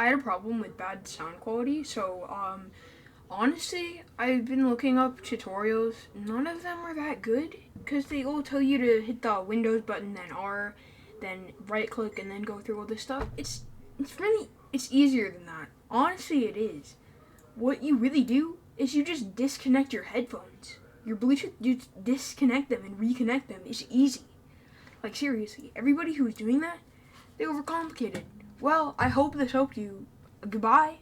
I had a problem with bad sound quality, so honestly, I've been looking up tutorials. None of them are that good because they all tell you to hit the Windows button, then R, then right click, and then go through all this stuff. It's easier than that. Honestly, it is. What you really do is you just disconnect your headphones. Your Bluetooth, you just disconnect them and reconnect them. It's easy. Like seriously, everybody who's doing that, they overcomplicate it. Well, I hope this helped you. Goodbye.